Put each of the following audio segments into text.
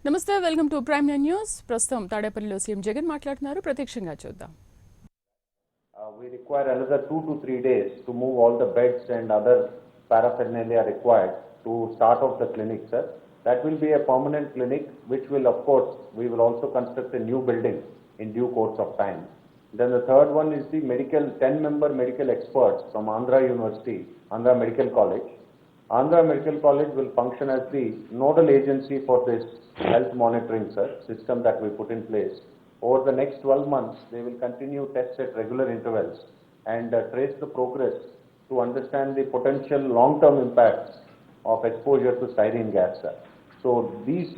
నమస్తే, welcome to prime news. ప్రస్తుతం తాడేపల్లిలో సీఎం జగన్ మాట్లాడుతున్నారు. ప్రత్యక్షంగా చూద్దాం. We require another 2 to 3 days to move all the beds and other paraphernalia required to start off the clinic, sir. That will be a permanent clinic, which will, of course, we will also construct a new building in due course of time. Then the third one is the 10-member medical experts from Andhra University, Andhra Medical College. Andhra Medical College will function as the nodal agency for this health monitoring, sir, system that we put in place. Over the next 12 months, they will continue tests at regular intervals and trace the progress to understand the potential long-term impacts of exposure to styrene gas, sir. So these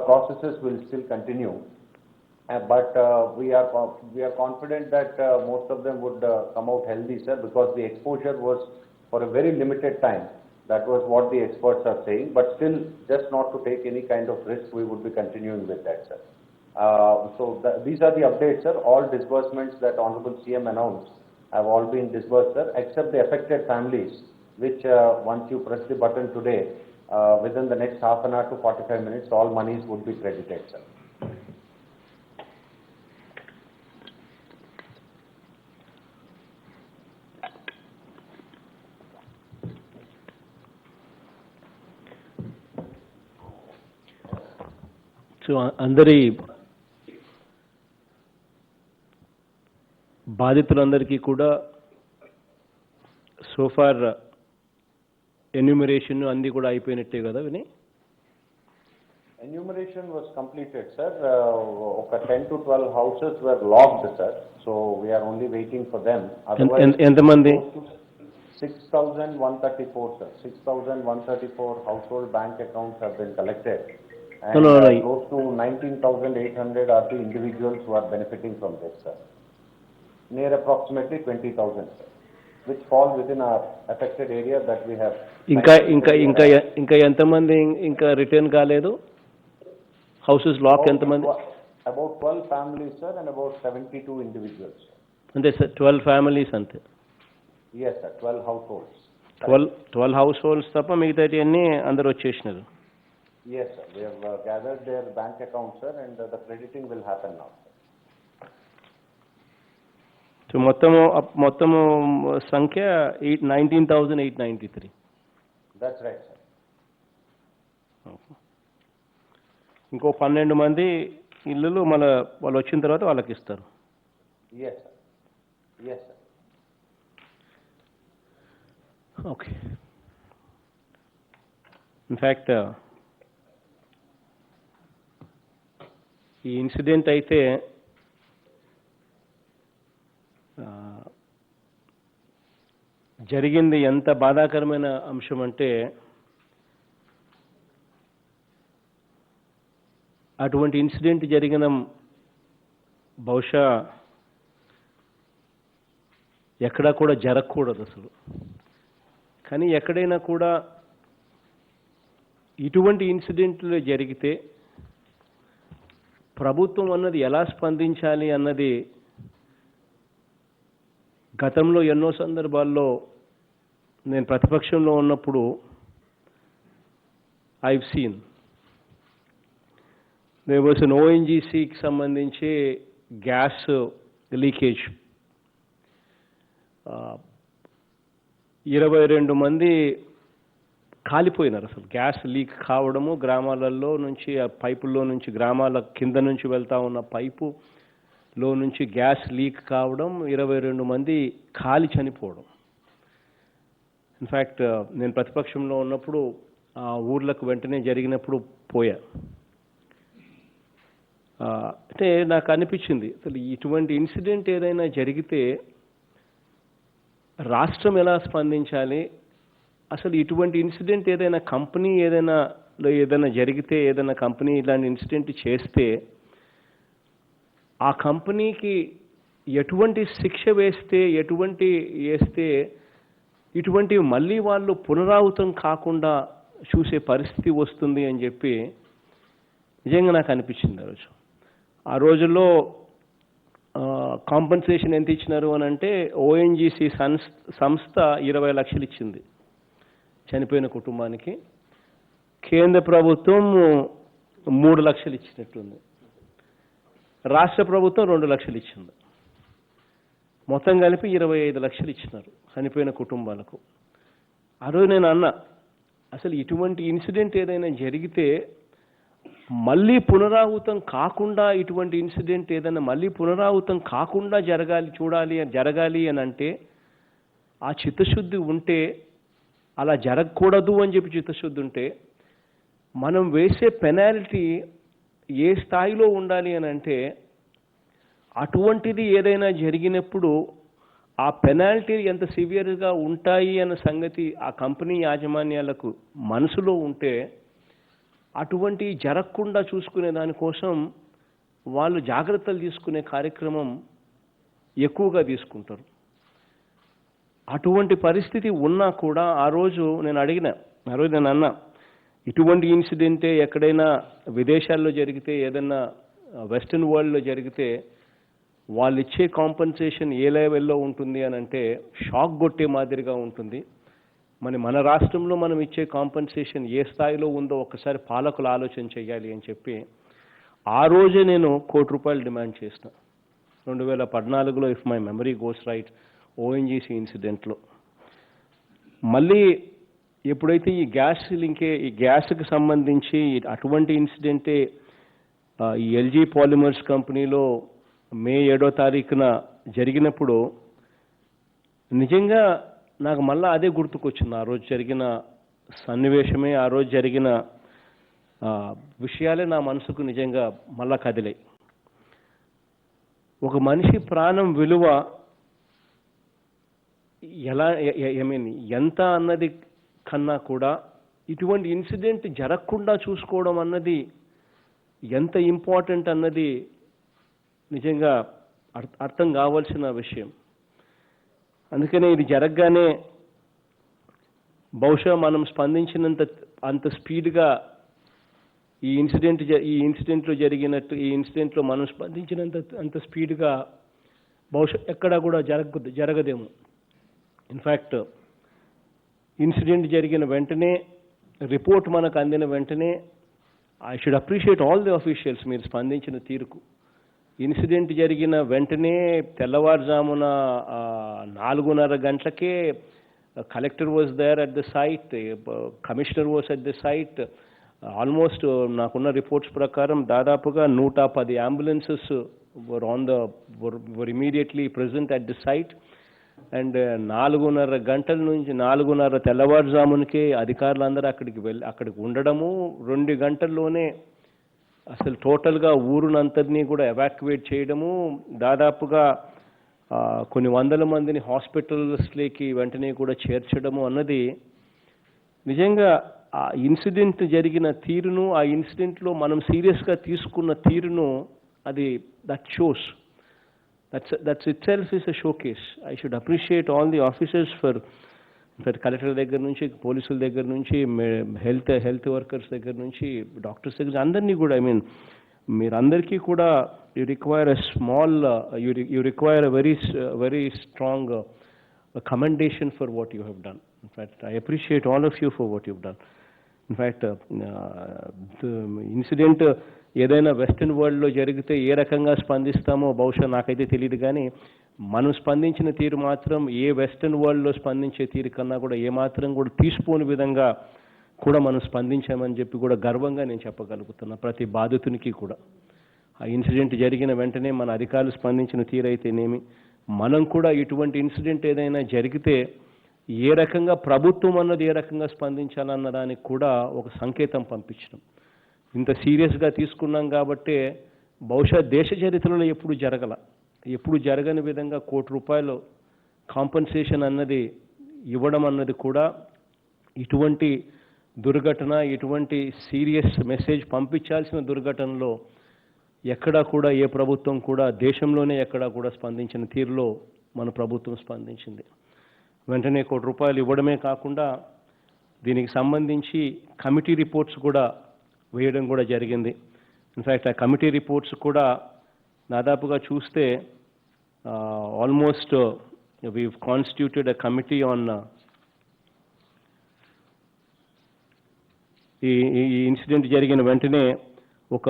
processes will still continue, but we are confident that most of them would come out healthy, sir, because the exposure was for a very limited time. That was what the experts are saying, but still, just not to take any kind of risk, we would be continuing with that, sir. These are the updates, sir. All disbursements that Honorable CM announced have all been disbursed, sir, except the affected families, which once you press the button today, within the next half an hour to 45 minutes, all monies would be credited, sir. So అందరి బాధితులందరికీ కూడా so far enumeration అన్నీ కూడా అయిపోయినట్టే కదా విని? Enumeration was completed, sir. 10 to 12 houses were locked, sir. So we are only waiting for them. ఎంతమంది? 6,134, sir. 6,134 household bank accounts have been collected. And close to 19,800 are the individuals who are benefiting from this, sir. Near approximately 20,000, sir, which fall within our affected area that we have. ఇంకా ఎంతమంది ఇంకా return కాలేదు? Houses lock ఎంతమంది? About 12 families, sir, and about 72 individuals. అంతే sir, 12 families అంతే? Yes, sir, 12 households. 12 house holds తప్ప మిగతాటి అన్నీ అందరు వచ్చేసినారు? Yes, sir. We have gathered their bank accounts, sir, and the crediting will happen now, sir. So మొత్తము సంఖ్య 19,893. That's right, sir. ఇంకో 12 మంది ఇల్లులు మళ్ళీ వాళ్ళు వచ్చిన తర్వాత వాళ్ళకి ఇస్తారు? Yes, sir. Yes, sir. Okay. In fact ఈ ఇన్సిడెంట్ అయితే జరిగింది ఎంత బాధాకరమైన అంశం అంటే, అటువంటి ఇన్సిడెంట్ జరిగిన బహుశా ఎక్కడా కూడా జరగకూడదు అసలు. కానీ ఎక్కడైనా కూడా ఇటువంటి ఇన్సిడెంట్లు జరిగితే ప్రభుత్వం అన్నది ఎలా స్పందించాలి అన్నది గతంలో ఎన్నో సందర్భాల్లో నేను ప్రతిపక్షంలో ఉన్నప్పుడు I've seen. There was an ఓఎన్జీసీకి సంబంధించి గ్యాస్ లీకేజ్. 22 మంది కాలిపోయినారు. అసలు గ్యాస్ లీక్ కావడము, గ్రామాలలో నుంచి ఆ పైపుల్లో నుంచి, గ్రామాల కింద నుంచి వెళ్తా ఉన్న పైపులో నుంచి గ్యాస్ లీక్ కావడం, 22 మంది కాలి చనిపోవడం. ఇన్ఫ్యాక్ట్ నేను ప్రతిపక్షంలో ఉన్నప్పుడు ఆ ఊర్లకు వెంటనే జరిగినప్పుడు పోయా. అంటే నాకు అనిపించింది, అసలు ఇటువంటి ఇన్సిడెంట్ ఏదైనా జరిగితే రాష్ట్రం ఎలా స్పందించాలి, అసలు ఇటువంటి ఇన్సిడెంట్ ఏదైనా కంపెనీ ఏదైనా జరిగితే, ఏదైనా కంపెనీ ఇలాంటి ఇన్సిడెంట్ చేస్తే ఆ కంపెనీకి ఎటువంటి శిక్ష వేస్తే ఇటువంటివి మళ్ళీ వాళ్ళు పునరావృతం కాకుండా చూసే పరిస్థితి వస్తుంది అని చెప్పి నిజంగా నాకు అనిపించింది. ఆ రోజుల్లో కాంపన్సేషన్ ఎంత ఇచ్చినారు అని అంటే, ఓఎన్జీసీ సంస్థ 20 లక్షలు ఇచ్చింది చనిపోయిన కుటుంబానికి. కేంద్ర ప్రభుత్వం 3 లక్షలు ఇచ్చినట్టుంది. రాష్ట్ర ప్రభుత్వం 2 లక్షలు ఇచ్చింది. మొత్తం కలిపి 25 లక్షలు ఇచ్చినారు చనిపోయిన కుటుంబాలకు. ఆ రోజు నేను అన్నా, అసలు ఇటువంటి ఇన్సిడెంట్ ఏదైనా జరిగితే మళ్ళీ పునరావృతం కాకుండా, ఇటువంటి ఇన్సిడెంట్ ఏదైనా మళ్ళీ పునరావృతం కాకుండా జరగాలి అని అంటే ఆ చిత్తశుద్ధి ఉంటే, అలా జరగకూడదు అని చెప్పి చిత్తశుద్ధి ఉంటే, మనం వేసే పెనాల్టీ ఏ స్థాయిలో ఉండాలి అని అంటే, అటువంటిది ఏదైనా జరిగినప్పుడు ఆ పెనాల్టీ ఎంత సివియర్గా ఉంటాయి అన్న సంగతి ఆ కంపెనీ యాజమాన్యాలకు మనసులో ఉంటే, అటువంటి జరగకుండా చూసుకునే దానికోసం వాళ్ళు జాగ్రత్తలు తీసుకునే కార్యక్రమం ఎక్కువగా తీసుకుంటారు. అటువంటి పరిస్థితి ఉన్నా కూడా ఆ రోజు నేను అన్నా, ఇటువంటి ఇన్సిడెంటే ఎక్కడైనా విదేశాల్లో జరిగితే, ఏదైనా వెస్టర్న్ వరల్డ్లో జరిగితే వాళ్ళు ఇచ్చే కాంపన్సేషన్ ఏ లెవెల్లో ఉంటుంది అని అంటే షాక్ కొట్టే మాదిరిగా ఉంటుంది. మన రాష్ట్రంలో మనం ఇచ్చే కాంపన్సేషన్ ఏ స్థాయిలో ఉందో ఒక్కసారి పాలకులు ఆలోచన చేయాలి అని చెప్పి ఆ రోజే నేను ₹1 డిమాండ్ చేసిన 2014లో, if my memory goes right, ONGC ఇన్సిడెంట్లో. మళ్ళీ ఎప్పుడైతే ఈ గ్యాస్కి సంబంధించి అటువంటి ఇన్సిడెంటే ఈ ఎల్జీ పాలిమర్స్ కంపెనీలో మే 7వ తారీఖున జరిగినప్పుడు నిజంగా నాకు మళ్ళీ అదే గుర్తుకొచ్చింది. ఆ రోజు జరిగిన సన్నివేశమే, ఆ రోజు జరిగిన విషయాలే నా మనసుకు నిజంగా మళ్ళా కదిలాయి. ఒక మనిషి ప్రాణం విలువ ఎంత అన్నది కన్నా కూడా ఇటువంటి ఇన్సిడెంట్ జరగకుండా చూసుకోవడం అన్నది ఎంత ఇంపార్టెంట్ అన్నది నిజంగా అర్థం కావాల్సిన విషయం. అందుకనే ఇది జరగగానే బహుశా మనం అంత స్పీడ్గా ఈ ఇన్సిడెంట్లో మనం అంత స్పీడ్గా బహుశా ఎక్కడా కూడా జరగదేమో. ఇన్ఫ్యాక్ట్ ఇన్సిడెంట్ జరిగిన వెంటనే, రిపోర్ట్ మనకు అందిన వెంటనే, I should appreciate all the officials మీరు స్పందించిన తీరుకు. ఇన్సిడెంట్ జరిగిన వెంటనే తెల్లవారుజామున 4:30 గంటలకే collector was there at the site, commissioner was at the site. Almost నాకున్న రిపోర్ట్స్ ప్రకారం దాదాపుగా 110 ambulances were immediately present at the site. And 4:30 గంటల నుంచి 4:30 తెల్లవారుజామునకే అధికారులందరూ అక్కడికి ఉండడము, 2 గంటల్లోనే అసలు టోటల్గా ఊరునంతటినీ కూడా ఎవాక్యువేట్ చేయడము, దాదాపుగా కొన్ని వందల మందిని హాస్పిటల్స్లోకి వెంటనే కూడా చేర్చడము అన్నది నిజంగా ఆ ఇన్సిడెంట్ జరిగిన తీరును, ఆ ఇన్సిడెంట్లో మనం సీరియస్గా తీసుకున్న తీరును that shows. That's itself is a showcase. I should appreciate all the officers for collector దగ్గర నుంచి, పోలీసుల దగ్గర నుంచి, హెల్త్ వర్కర్స్ దగ్గర నుంచి, డాక్టర్స్ దగ్గర అందరినీ కూడా, మీరందరికీ కూడా you require a very strong commendation for what you have done. In fact, I appreciate all of you for what you've done. In fact, the incident ఏదైనా వెస్టర్న్ వరల్డ్లో జరిగితే ఏ రకంగా స్పందిస్తామో బహుశా నాకైతే తెలియదు, కానీ మనం స్పందించిన తీరు మాత్రం ఏ వెస్టర్న్ వరల్డ్లో స్పందించే తీరు కన్నా కూడా ఏమాత్రం కూడా తీసిపోని విధంగా కూడా మనం స్పందించామని చెప్పి కూడా గర్వంగా నేను చెప్పగలుగుతున్నా ప్రతి బాధితునికి కూడా. ఆ ఇన్సిడెంట్ జరిగిన వెంటనే మన అధికారులు స్పందించిన తీరైతేనేమి, మనం కూడా ఇటువంటి ఇన్సిడెంట్ ఏదైనా జరిగితే ఏ రకంగా ప్రభుత్వం అన్నది ఏ రకంగా స్పందించాలన్న దానికి కూడా ఒక సంకేతం పంపించడం. ఇంత సీరియస్గా తీసుకున్నాం కాబట్టే బహుశా దేశ చరిత్రలో ఎప్పుడు జరగని విధంగా ₹1 కాంపన్సేషన్ అన్నది ఇవ్వడం అన్నది కూడా ఇటువంటి దుర్ఘటన, ఇటువంటి సీరియస్ మెసేజ్ పంపించాల్సిన దుర్ఘటనలో ఎక్కడా కూడా ఏ ప్రభుత్వం కూడా దేశంలోనే ఎక్కడా కూడా స్పందించిన తీరులో మన ప్రభుత్వం స్పందించింది. వెంటనే ₹1 ఇవ్వడమే కాకుండా దీనికి సంబంధించి కమిటీ రిపోర్ట్స్ కూడా వేయడం కూడా జరిగింది. ఇన్ఫ్యాక్ట్ ఆ కమిటీ రిపోర్ట్స్ కూడా దాదాపుగా చూస్తే almost we've constituted a committee on ఈ ఇన్సిడెంట్ జరిగిన వెంటనే ఒక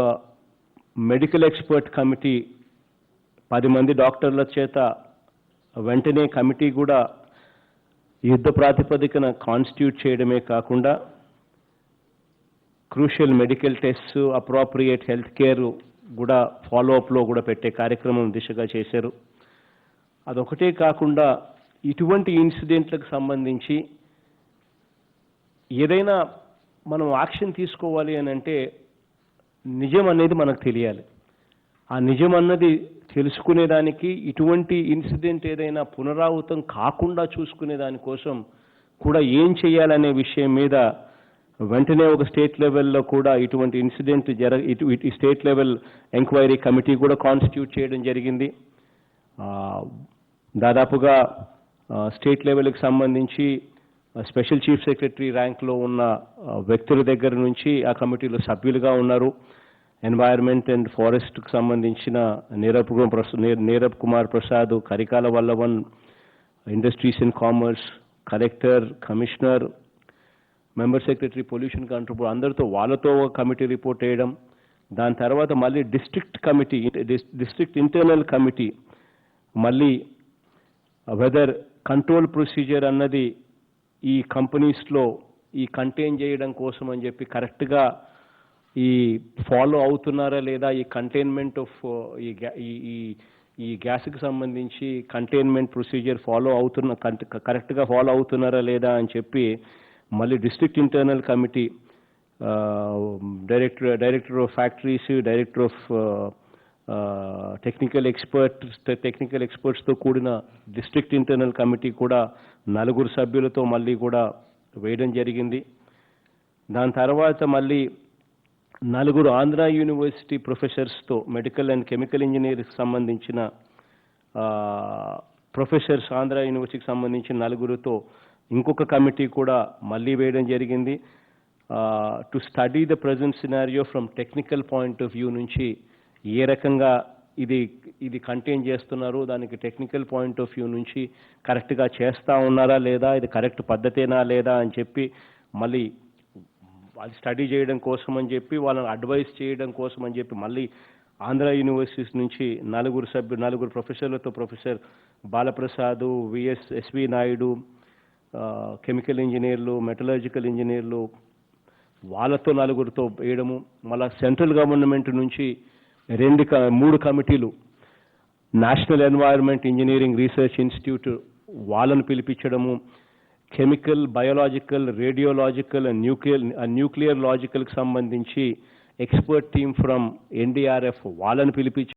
మెడికల్ ఎక్స్పర్ట్ కమిటీ 10 మంది డాక్టర్ల చేత వెంటనే కమిటీ కూడా యుద్ధ ప్రాతిపదికన కాన్స్టిట్యూట్ చేయడమే కాకుండా crucial medical test, appropriate health care కూడా ఫాలోఅప్లో కూడా పెట్టే కార్యక్రమం దిశగా చేశారు. అదొకటే కాకుండా ఇటువంటి ఇన్సిడెంట్లకు సంబంధించి ఏదైనా మనం యాక్షన్ తీసుకోవాలి అని అంటే నిజం అనేది మనకు తెలియాలి. ఆ నిజం అన్నది తెలుసుకునేదానికి ఇటువంటి ఇన్సిడెంట్ ఏదైనా పునరావృతం కాకుండా చూసుకునే దానికోసం కూడా ఏం చేయాలనే విషయం మీద వెంటనే ఒక స్టేట్ లెవెల్లో కూడా ఇటువంటి ఇన్సిడెంట్ ఇటు స్టేట్ లెవెల్ ఎంక్వైరీ కమిటీ కూడా కాన్స్టిట్యూట్ చేయడం జరిగింది. దాదాపుగా స్టేట్ లెవెల్కి సంబంధించి స్పెషల్ చీఫ్ సెక్రటరీ ర్యాంక్లో ఉన్న వ్యక్తుల దగ్గర నుంచి ఆ కమిటీలో సభ్యులుగా ఉన్నారు. ఎన్వైర్న్మెంట్ అండ్ ఫారెస్ట్కి సంబంధించిన Neerabh Kumar Prasad, Karikala Vallavan, industries and commerce, collector, commissioner, member secretary, pollution control board అందరితో వాళ్ళతో ఒక కమిటీ రిపోర్ట్ వేయడం. దాని తర్వాత మళ్ళీ డిస్ట్రిక్ట్ ఇంటర్నల్ కమిటీ మళ్ళీ వెదర్ కంట్రోల్ ప్రొసీజర్ అన్నది ఈ కంపెనీస్లో ఈ కంటైన్ చేయడం కోసం అని చెప్పి కరెక్ట్గా ఈ ఫాలో అవుతున్నారా లేదా, ఈ కంటైన్మెంట్ ఆఫ్ ఈ గ్యాస్కి సంబంధించి కంటైన్మెంట్ ప్రొసీజర్ కరెక్ట్గా ఫాలో అవుతున్నారా లేదా అని చెప్పి మళ్ళీ district internal committee, director of factories, director of technical ఎక్స్పర్ట్స్తో కూడిన డిస్ట్రిక్ట్ ఇంటర్నల్ కమిటీ కూడా 4 సభ్యులతో మళ్ళీ కూడా వేయడం జరిగింది. దాని తర్వాత మళ్ళీ 4 ఆంధ్ర యూనివర్సిటీ ప్రొఫెసర్స్తో, మెడికల్ అండ్ కెమికల్ ఇంజనీరింగ్కి సంబంధించిన ప్రొఫెసర్స్ ఆంధ్ర యూనివర్సిటీకి సంబంధించిన 4తో ఇంకొక కమిటీ కూడా మళ్ళీ వేయడం జరిగింది. To study the present scenario from technical point of view నుంచి ఏ రకంగా ఇది కంటైన్ చేస్తున్నారు, దానికి టెక్నికల్ పాయింట్ ఆఫ్ వ్యూ నుంచి కరెక్ట్గా చేస్తూ ఉన్నారా లేదా, ఇది కరెక్ట్ పద్ధతేనా లేదా అని చెప్పి మళ్ళీ అది స్టడీ చేయడం కోసం అని చెప్పి వాళ్ళని అడ్వైస్ చేయడం కోసం అని చెప్పి మళ్ళీ ఆంధ్ర యూనివర్సిటీస్ నుంచి 4 ప్రొఫెసర్లతో, professor Balaprasad, S V Naidu, chemical ఇంజనీర్లు, మెటలర్జికల్ ఇంజనీర్లు, వాళ్ళతో 4తో వేయడము. మళ్ళీ సెంట్రల్ గవర్నమెంట్ నుంచి 3 కమిటీలు, national environment engineering research institute వాళ్ళను పిలిపించడము, chemical, biological, radiological and nuclear లాజికల్కి సంబంధించి ఎక్స్పర్ట్ టీమ్ ఫ్రమ్ ఎన్డీఆర్ఎఫ్ వాళ్ళని పిలిపించి